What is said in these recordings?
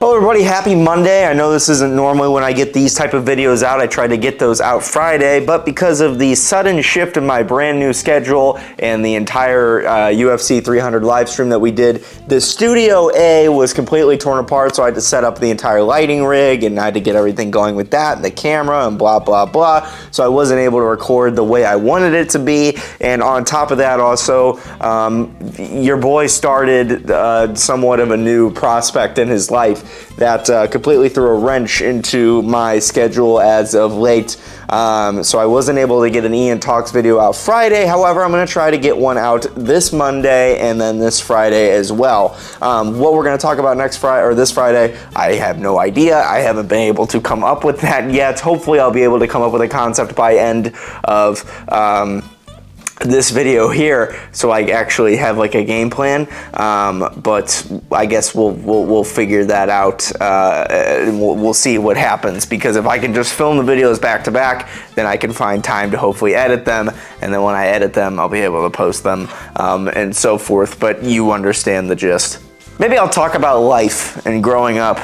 Hello everybody, happy Monday. I know this isn't normally when I get these type of videos out. I try to get those out Friday, but because of the sudden shift in my brand new schedule and the entire UFC 300 live stream that we did, the Studio A was completely torn apart, so I had to set up the entire lighting rig and I had to get everything going with that and the camera and blah, blah, blah. So I wasn't able to record the way I wanted it to be. And on top of that also, your boy started somewhat of a new prospect in his life that completely threw a wrench into my schedule as of late. So I wasn't able to get an Ian Talks video out Friday. However, I'm going to try to get one out this Monday and then this Friday as well. What we're going to talk about next Friday or this Friday, I have no idea. I haven't been able to come up with that yet. Hopefully I'll be able to come up with a concept by end of this video here, so I actually have like a game plan, but I guess we'll figure that out, and we'll see what happens, because if I can just film the videos back to back, then I can find time to hopefully edit them, and then when I edit them I'll be able to post them, and so forth. But you understand the gist. Maybe I'll talk about life and growing up,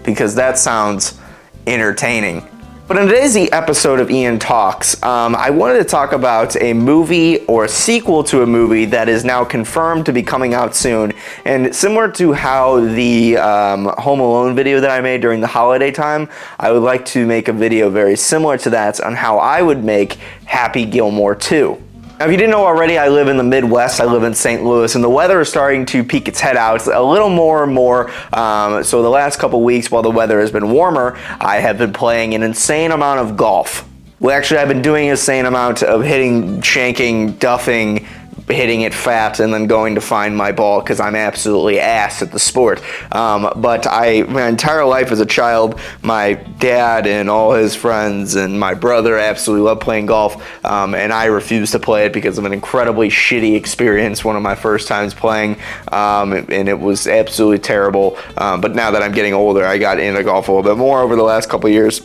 because that sounds entertaining. But in today's episode of Ian Talks, I wanted to talk about a movie or a sequel to a movie that is now confirmed to be coming out soon. And similar to how the Home Alone video that I made during the holiday time, I would like to make a video very similar to that on how I would make Happy Gilmore 2. Now, if you didn't know already, I live in the Midwest. I live in St. Louis, and the weather is starting to peek its head out a little more and more. So the last couple weeks, while the weather has been warmer, I have been playing an insane amount of golf. Well, actually, I've been doing an insane amount of hitting, shanking, duffing, hitting it fat, and then going to find my ball, because I'm absolutely ass at the sport. But my entire life as a child, my dad and all his friends and my brother absolutely love playing golf, and I refused to play it because of an incredibly shitty experience one of my first times playing, and it was absolutely terrible. But now that I'm getting older, I got into golf a little bit more over the last couple years,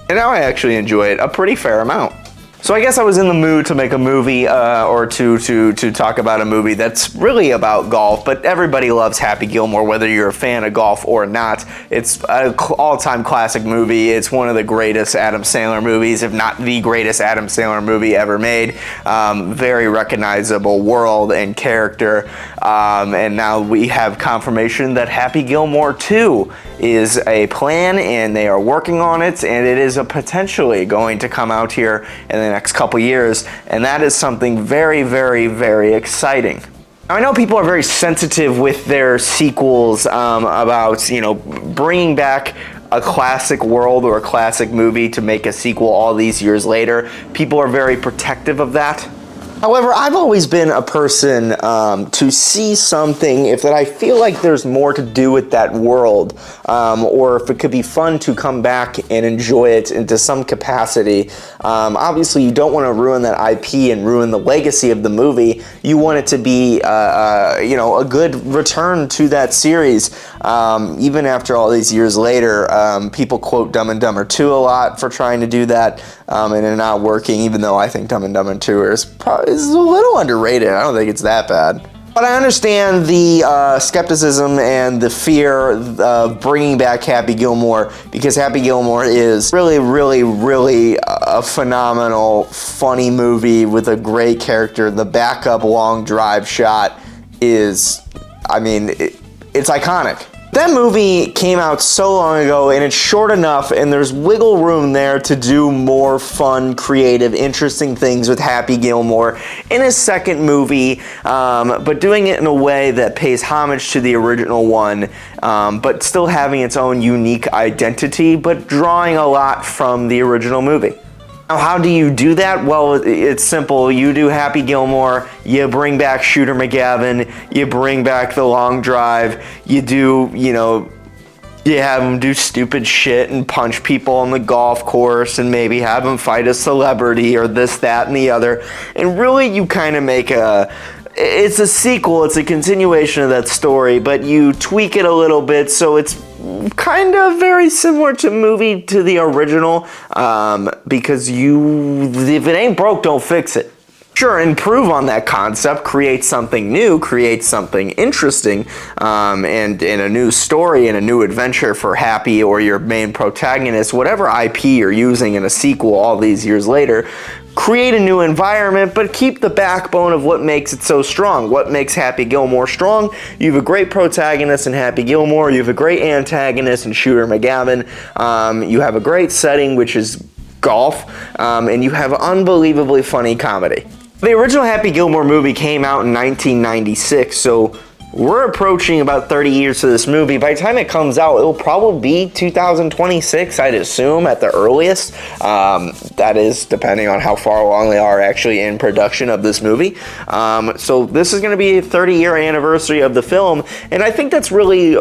and now I actually enjoy it a pretty fair amount. So I guess I was in the mood to make a movie or to talk about a movie that's really about golf, but everybody loves Happy Gilmore, whether you're a fan of golf or not. It's an all-time classic movie. It's one of the greatest Adam Sandler movies, if not the greatest Adam Sandler movie ever made. Very recognizable world and character. And now we have confirmation that Happy Gilmore 2 is a plan, and they are working on it, and it is potentially going to come out here in the next couple years, and that is something very, very, very exciting. Now, I know people are very sensitive with their sequels about, bringing back a classic world or a classic movie to make a sequel all these years later. People are very protective of that. However, I've always been a person to see something if that I feel like there's more to do with that world, or if it could be fun to come back and enjoy it into some capacity. Obviously, you don't want to ruin that IP and ruin the legacy of the movie. You want it to be, a good return to that series. Even after all these years later, people quote Dumb and Dumber 2 a lot for trying to do that, and it not working, even though I think Dumb and Dumber 2 is a little underrated. I don't think it's that bad. But I understand the skepticism and the fear of bringing back Happy Gilmore, because Happy Gilmore is really, really, really a phenomenal, funny movie with a great character. The backup long drive shot is, it's iconic. That movie came out so long ago, and it's short enough, and there's wiggle room there to do more fun, creative, interesting things with Happy Gilmore in his second movie, but doing it in a way that pays homage to the original one, but still having its own unique identity, but drawing a lot from the original movie. Now, how do you do that? Well, it's simple. You do Happy Gilmore, you bring back Shooter McGavin, you bring back the long drive, you have them do stupid shit and punch people on the golf course, and maybe have them fight a celebrity or this, that, and the other. And really, you kind of make it's a sequel, it's a continuation of that story, but you tweak it a little bit so it's kind of very similar to the original, because if it ain't broke, don't fix it. Sure, improve on that concept, create something new, create something interesting, and a new story and a new adventure for Happy or your main protagonist, whatever IP you're using in a sequel all these years later. Create a new environment, but keep the backbone of what makes it so strong. What makes Happy Gilmore strong? You have a great protagonist in Happy Gilmore, you have a great antagonist in Shooter McGavin, you have a great setting, which is golf, and you have unbelievably funny comedy. The original Happy Gilmore movie came out in 1996, so we're approaching about 30 years to this movie. By the time it comes out, it'll probably be 2026, I'd assume, at the earliest. That is depending on how far along they are actually in production of this movie. So this is going to be a 30-year anniversary of the film, and I think that's a really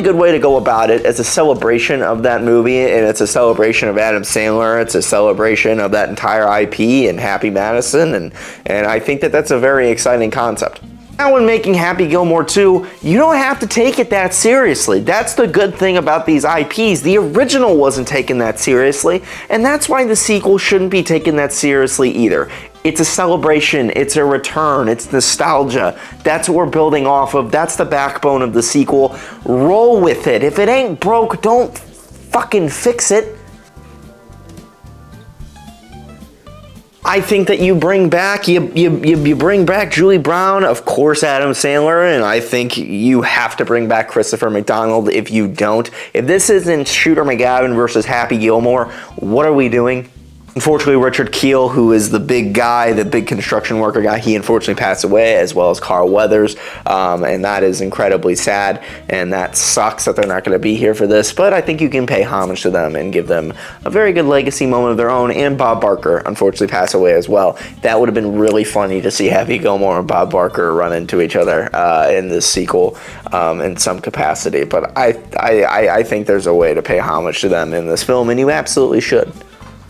good way to go about it as a celebration of that movie, and it's a celebration of Adam Sandler. It's a celebration of that entire IP and Happy Madison, and I think that that's a very exciting concept. Now, when making Happy Gilmore 2, you don't have to take it that seriously. That's the good thing about these IPs. The original wasn't taken that seriously, and that's why the sequel shouldn't be taken that seriously either. It's a celebration, it's a return, it's nostalgia. That's what we're building off of. That's the backbone of the sequel. Roll with it. If it ain't broke, don't fucking fix it. I think that you bring back Julie Brown, of course Adam Sandler, and I think you have to bring back Christopher McDonald if you don't. If this isn't Shooter McGavin versus Happy Gilmore, what are we doing? Unfortunately, Richard Kiel, who is the big guy, the big construction worker guy, he unfortunately passed away, as well as Carl Weathers, and that is incredibly sad, and that sucks that they're not going to be here for this, but I think you can pay homage to them and give them a very good legacy moment of their own, and Bob Barker unfortunately passed away as well. That would have been really funny to see Happy Gilmore and Bob Barker run into each other in this sequel in some capacity, but I think there's a way to pay homage to them in this film, and you absolutely should.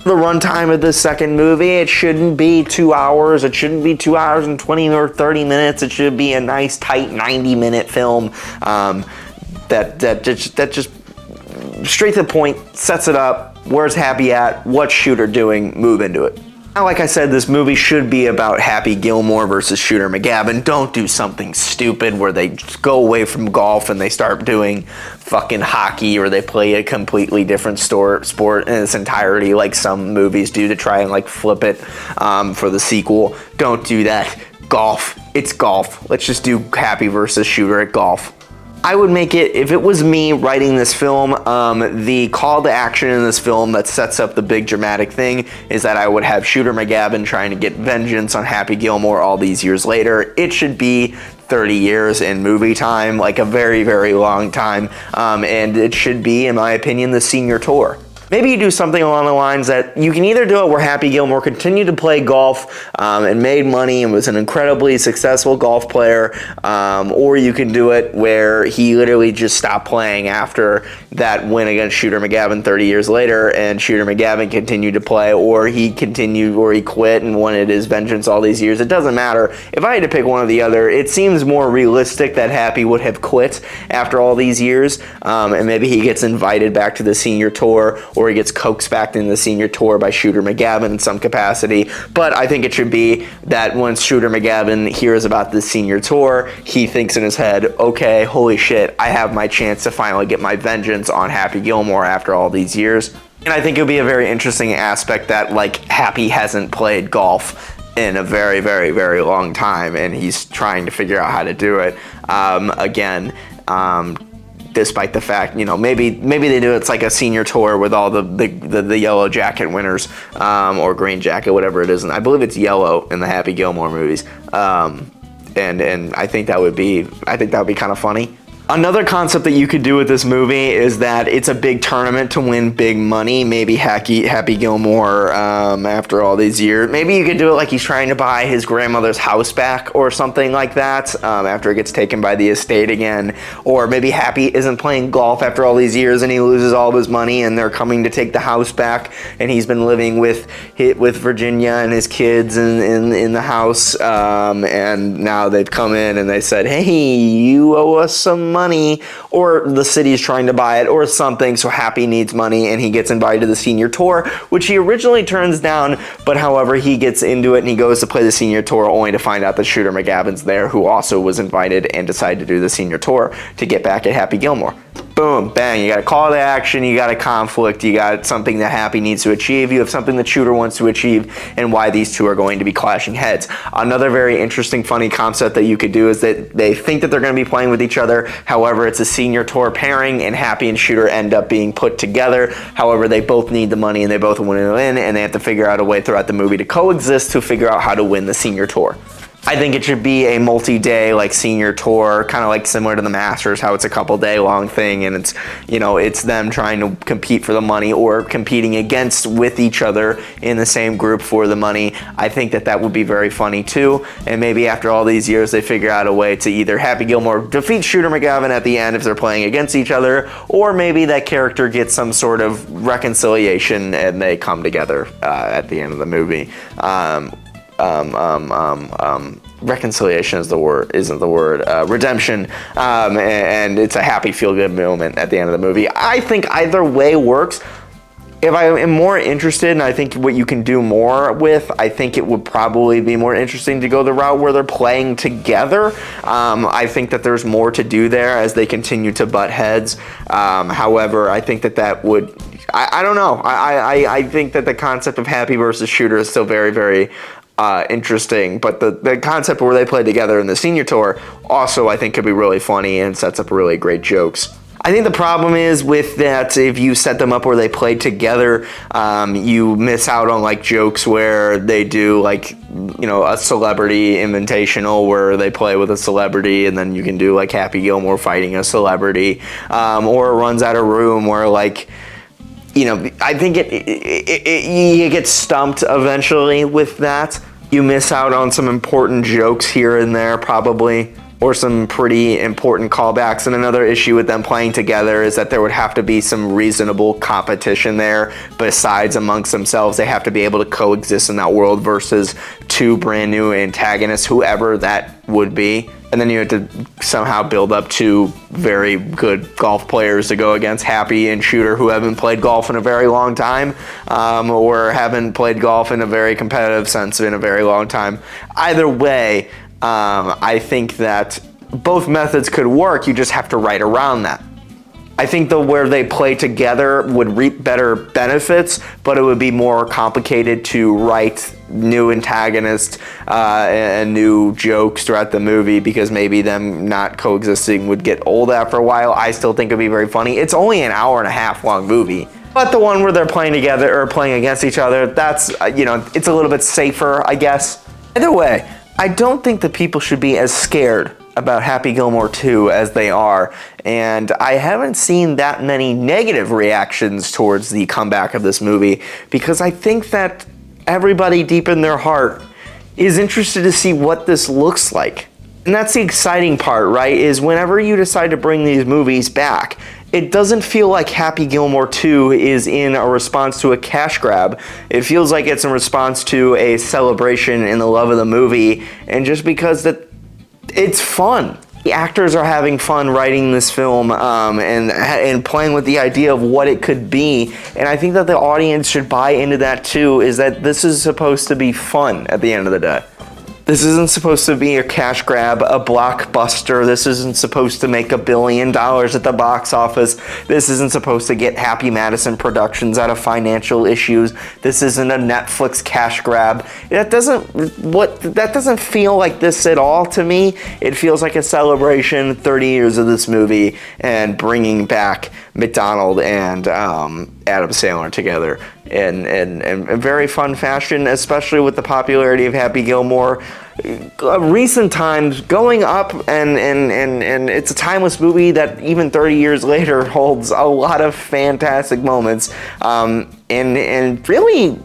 The runtime of this second movie, it shouldn't be 2 hours. It shouldn't be 2 hours and 20 or 30 minutes. It should be a nice, tight 90-minute film that just straight to the point, sets it up. Where's Happy at? What's Shooter doing? Move into it. Now, like I said, this movie should be about Happy Gilmore versus Shooter McGavin. Don't do something stupid where they just go away from golf and they start doing fucking hockey, or they play a completely different sport in its entirety like some movies do to try and like flip it for the sequel. Don't do that. Golf. It's golf. Let's just do Happy versus Shooter at golf. I would make it, if it was me writing this film, the call to action in this film that sets up the big dramatic thing is that I would have Shooter McGavin trying to get vengeance on Happy Gilmore all these years later. It should be 30 years in movie time, like a very, very long time, and it should be, in my opinion, the senior tour. Maybe you do something along the lines that you can either do it where Happy Gilmore continued to play golf and made money and was an incredibly successful golf player, or you can do it where he literally just stopped playing after that win against Shooter McGavin 30 years later, and Shooter McGavin continued to play, or he quit and wanted his vengeance all these years. It doesn't matter. If I had to pick one or the other, it seems more realistic that Happy would have quit after all these years, and maybe he gets invited back to the senior tour, or he gets coaxed back into the senior tour by Shooter McGavin in some capacity. But I think it should be that once Shooter McGavin hears about the senior tour, he thinks in his head, okay, holy shit, I have my chance to finally get my vengeance on Happy Gilmore after all these years. And I think it would be a very interesting aspect that, like, Happy hasn't played golf in a very, very, very long time, and he's trying to figure out how to do it despite the fact, maybe they do it's like a senior tour with all the yellow jacket winners, or green jacket, whatever it is, and I believe it's yellow in the Happy Gilmore movies, and I think that would be kind of funny. Another concept that you could do with this movie is that it's a big tournament to win big money. Maybe Happy Gilmore, after all these years, maybe you could do it like he's trying to buy his grandmother's house back or something like that, after it gets taken by the estate again. Or maybe Happy isn't playing golf after all these years and he loses all of his money and they're coming to take the house back, and he's been living with Virginia and his kids in the house, and now they've come in and they said, hey, you owe us some money money, or the city's trying to buy it, or something, so Happy needs money, and he gets invited to the senior tour, which he originally turns down, but however, he gets into it, and he goes to play the senior tour, only to find out that Shooter McGavin's there, who also was invited and decided to do the senior tour to get back at Happy Gilmore. Boom, bang, you got a call to action, you got a conflict, you got something that Happy needs to achieve, you have something that Shooter wants to achieve, and why these two are going to be clashing heads. Another very interesting, funny concept that you could do is that they think that they're going to be playing with each other, however, it's a senior tour pairing, and Happy and Shooter end up being put together. However, they both need the money, and they both want to win, and they have to figure out a way throughout the movie to coexist to figure out how to win the senior tour. I think it should be a multi-day like senior tour, kind of like similar to the Masters, how it's a couple-day long thing, and it's, you know, it's them trying to compete for the money or competing against with each other in the same group for the money. I think that that would be very funny too, and maybe after all these years they figure out a way to either Happy Gilmore defeat Shooter McGavin at the end if they're playing against each other, or maybe that character gets some sort of reconciliation and they come together at the end of the movie. Reconciliation is the word, isn't the word, redemption, and it's a happy feel-good moment at the end of the movie. I think either way works. If I am more interested, and I think what you can do more with, I think it would probably be more interesting to go the route where they're playing together. I think that there's more to do there as they continue to butt heads. However, I think that that would, I don't know. I think that the concept of Happy versus Shooter is still very, very interesting, but the concept where they play together in the senior tour also I think could be really funny and sets up really great jokes. I think the problem is with that, if you set them up where they play together, you miss out on like jokes where they do like, you know, a celebrity invitational where they play with a celebrity, and then you can do like Happy Gilmore fighting a celebrity, or it runs out of room where like, you know, I think you get stumped eventually with that. You miss out on some important jokes here and there probably, or some pretty important callbacks. And another issue with them playing together is that there would have to be some reasonable competition there besides amongst themselves. They have to be able to coexist in that world versus two brand new antagonists, whoever that would be. And then you have to somehow build up two very good golf players to go against Happy and Shooter, who haven't played golf in a very long time, or haven't played golf in a very competitive sense in a very long time. Either way, I think that both methods could work. You just have to write around that. I think though where they play together would reap better benefits, but it would be more complicated to write new antagonists and new jokes throughout the movie, because maybe them not coexisting would get old after a while. I still think it'd be very funny. It's only an hour and a half long movie. But the one where they're playing together or playing against each other, that's, you know, it's a little bit safer, I guess. Either way, I don't think that people should be as scared about Happy Gilmore 2 as they are, and I haven't seen that many negative reactions towards the comeback of this movie, because I think that everybody deep in their heart is interested to see what this looks like. And that's the exciting part, right, is whenever you decide to bring these movies back, it doesn't feel like Happy Gilmore 2 is in a response to a cash grab. It feels like it's in response to a celebration in the love of the movie, and just because that it's fun. The actors are having fun writing this film and playing with the idea of what it could be, and I think that the audience should buy into that too, is that this is supposed to be fun at the end of the day. This isn't supposed to be a cash grab, a blockbuster. This isn't supposed to make $1 billion at the box office. This isn't supposed to get Happy Madison Productions out of financial issues. This isn't a Netflix cash grab. That doesn't feel like this at all to me. It feels like a celebration, 30 years of this movie, and bringing back McDonald and Adam Sandler together in a very fun fashion, especially with the popularity of Happy Gilmore. Recent times going up, and it's a timeless movie that even 30 years later holds a lot of fantastic moments, and really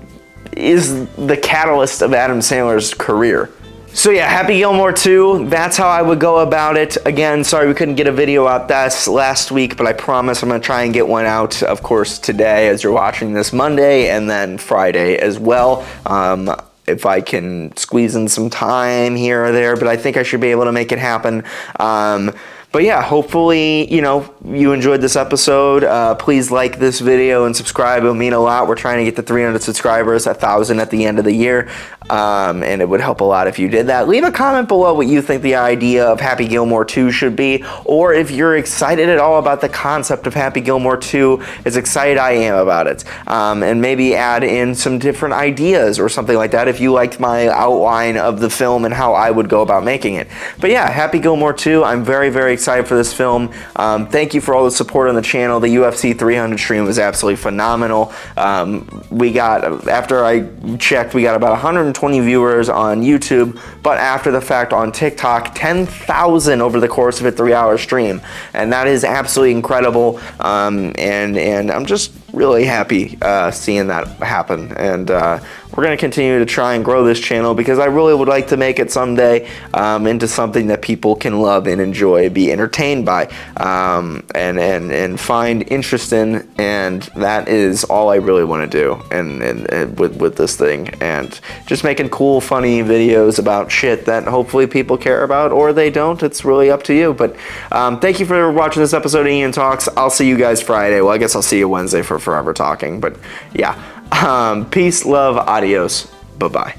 is the catalyst of Adam Sandler's career. So yeah, Happy Gilmore 2, that's how I would go about it. Again, sorry we couldn't get a video out this last week, but I promise I'm going to try and get one out, of course, today as you're watching this, Monday, and then Friday as well. If I can squeeze in some time here or there, but I think I should be able to make it happen. But But yeah, hopefully, you know, you enjoyed this episode. Please like this video and subscribe. It'll mean a lot. We're trying to get to 300 subscribers, 1,000 at the end of the year. And it would help a lot if you did that. Leave a comment below what you think the idea of Happy Gilmore 2 should be, or if you're excited at all about the concept of Happy Gilmore 2, as excited I am about it. And maybe add in some different ideas or something like that if you liked my outline of the film and how I would go about making it. But yeah, Happy Gilmore 2, I'm very, very excited for this film. Thank you for all the support on the channel. The UFC 300 stream was absolutely phenomenal. We got, after I checked, we got about 120 viewers on YouTube, but after the fact on TikTok, 10,000 over the course of a 3-hour stream. And that is absolutely incredible. And I'm just really happy seeing that happen. And we're going to continue to try and grow this channel because I really would like to make it someday into something that people can love and enjoy, be entertained by, and find interest in. And that is all I really want to do and with this thing. And just making cool, funny videos about shit that hopefully people care about, or they don't. It's really up to you. But thank you for watching this episode of Ian Talks. I'll see you guys Friday. Well, I guess I'll see you Wednesday for Forever Talking. But yeah, peace, love, adios, bye-bye.